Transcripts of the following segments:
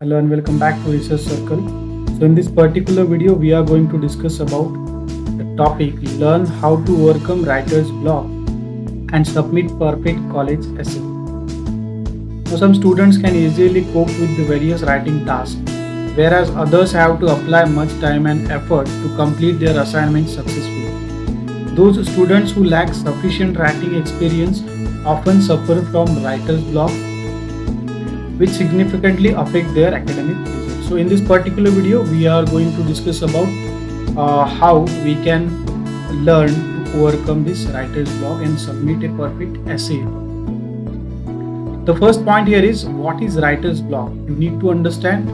Hello and welcome back to Research Circle. So in this particular video, we are going to discuss about the topic learn how to overcome writer's block and submit perfect college essay. Now some students can easily cope with the various writing tasks, whereas others have to apply much time and effort to complete their assignments successfully. Those students who lack sufficient writing experience often suffer from writer's block, which significantly affect their academic results. So in this particular video, we are going to discuss about how we can learn to overcome this writer's block and submit a perfect essay. The first point here is, what is writer's block? You need to understand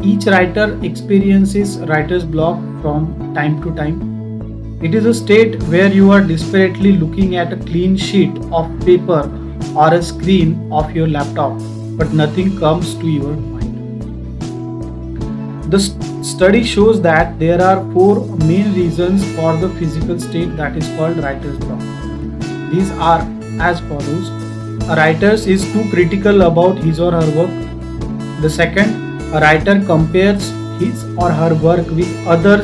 each writer experiences writer's block from time to time. It is a state where you are desperately looking at a clean sheet of paper or a screen of your laptop, but nothing comes to your mind. The study shows that there are four main reasons for the physical state that is called writer's block. These are as follows. A writer is too critical about his or her work. The second, a writer compares his or her work with other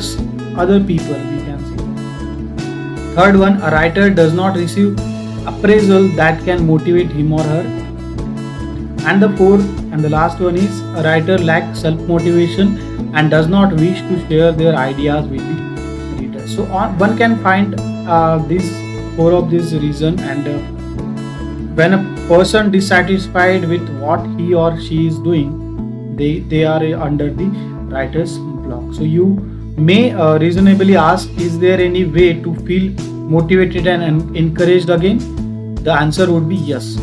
people, we can say. Third one, a writer does not receive appraisal that can motivate him or her. And the fourth and the last one is, a writer lacks self-motivation and does not wish to share their ideas with the reader. So one can find these four of these reasons, and when a person dissatisfied with what he or she is doing, they are under the writer's block. So you may reasonably ask, is there any way to feel motivated and encouraged again? The answer would be yes.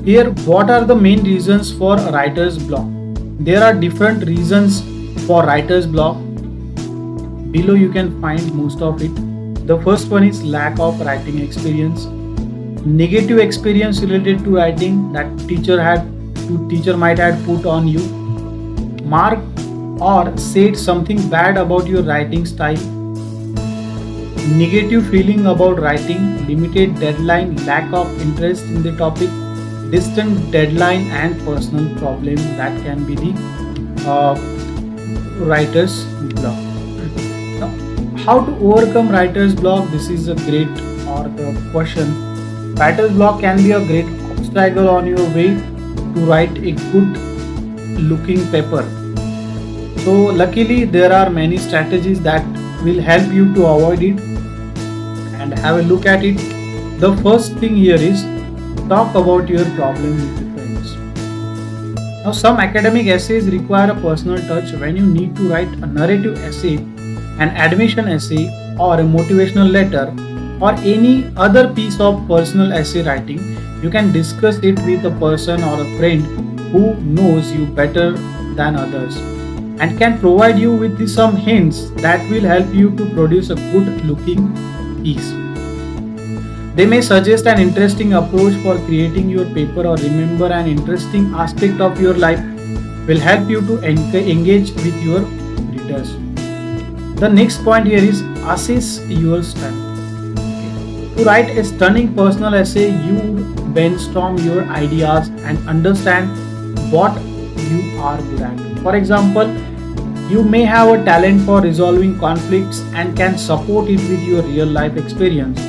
Here, what are the main reasons for writer's block? There are different reasons for writer's block. Below you can find most of it. The first one is lack of writing experience. Negative experience related to writing that teacher might have put on you. Mark or said something bad about your writing style. Negative feeling about writing, limited deadline, lack of interest in the topic, distant deadline, and personal problem that can be the writer's block. Now, how to overcome writer's block? This is a great the question. Writer's block can be a great obstacle on your way to write a good looking paper. So luckily there are many strategies that will help you to avoid it, and have a look at it. The first thing here is, talk about your problem with your friends. Now some academic essays require a personal touch. When you need to write a narrative essay, an admission essay, or a motivational letter, or any other piece of personal essay writing, you can discuss it with a person or a friend who knows you better than others and can provide you with some hints that will help you to produce a good looking piece. They may suggest an interesting approach for creating your paper, or remember an interesting aspect of your life will help you to engage with your readers. The next point here is, assess your strength. To write a stunning personal essay, you brainstorm your ideas and understand what you are good at. For example, you may have a talent for resolving conflicts and can support it with your real life experience.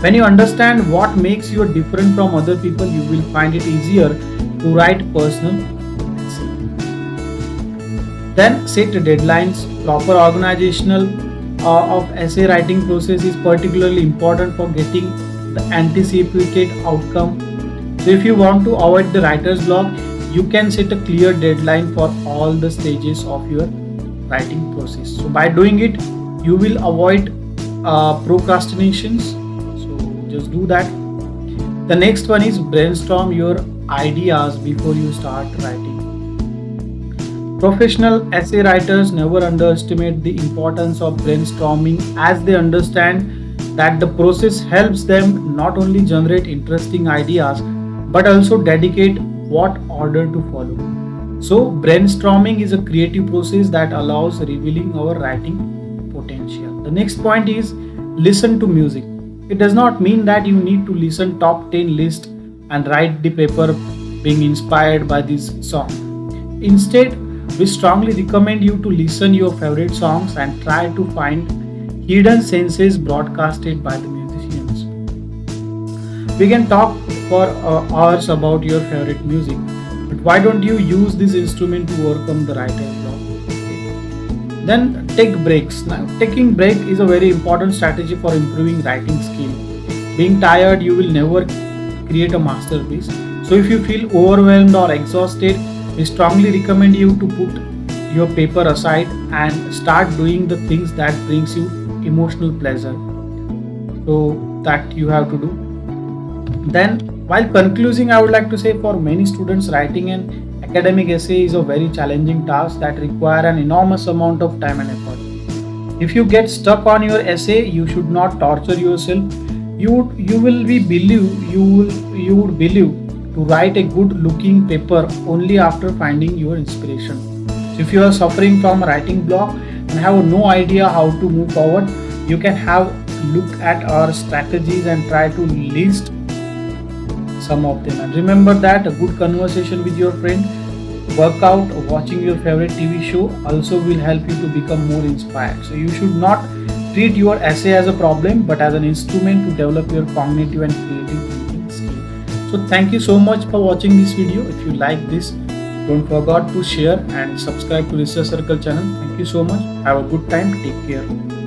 When you understand what makes you different from other people, you will find it easier to write personal essay. Then set deadlines. Proper organizational of essay writing process is particularly important for getting the anticipated outcome. So if you want to avoid the writer's block, you can set a clear deadline for all the stages of your writing process. So by doing it, you will avoid procrastinations. Just do that. The next one is, brainstorm your ideas before you start writing. Professional essay writers never underestimate the importance of brainstorming, as they understand that the process helps them not only generate interesting ideas but also dedicate what order to follow. So brainstorming is a creative process that allows revealing our writing potential. The next point is, listen to music. It does not mean that you need to listen top 10 list and write the paper being inspired by this song. Instead, we strongly recommend you to listen your favorite songs and try to find hidden senses broadcasted by the musicians. We can talk for hours about your favorite music, but why don't you use this instrument to overcome the writer's block? Then take breaks. Now, taking break is a very important strategy for improving writing skill. Being tired, you will never create a masterpiece. So if you feel overwhelmed or exhausted, we strongly recommend you to put your paper aside and start doing the things that brings you emotional pleasure. So that you have to do. Then, while concluding, I would like to say for many students, writing an academic essay is a very challenging task that require an enormous amount of time and effort. If you get stuck on your essay, you should not torture yourself. You will be believe you would believe to write a good looking paper only after finding your inspiration. So if you are suffering from writing block and have no idea how to move forward, you can have look at our strategies and try to list some of them. And remember that a good conversation with your friend, workout, or watching your favorite TV show also will help you to become more inspired. So you should not treat your essay as a problem but as an instrument to develop your cognitive and creative thinking skill. So thank you so much for watching this video. If you like this, don't forget to share and subscribe to Research Circle channel. Thank you so much. Have a good time. Take care.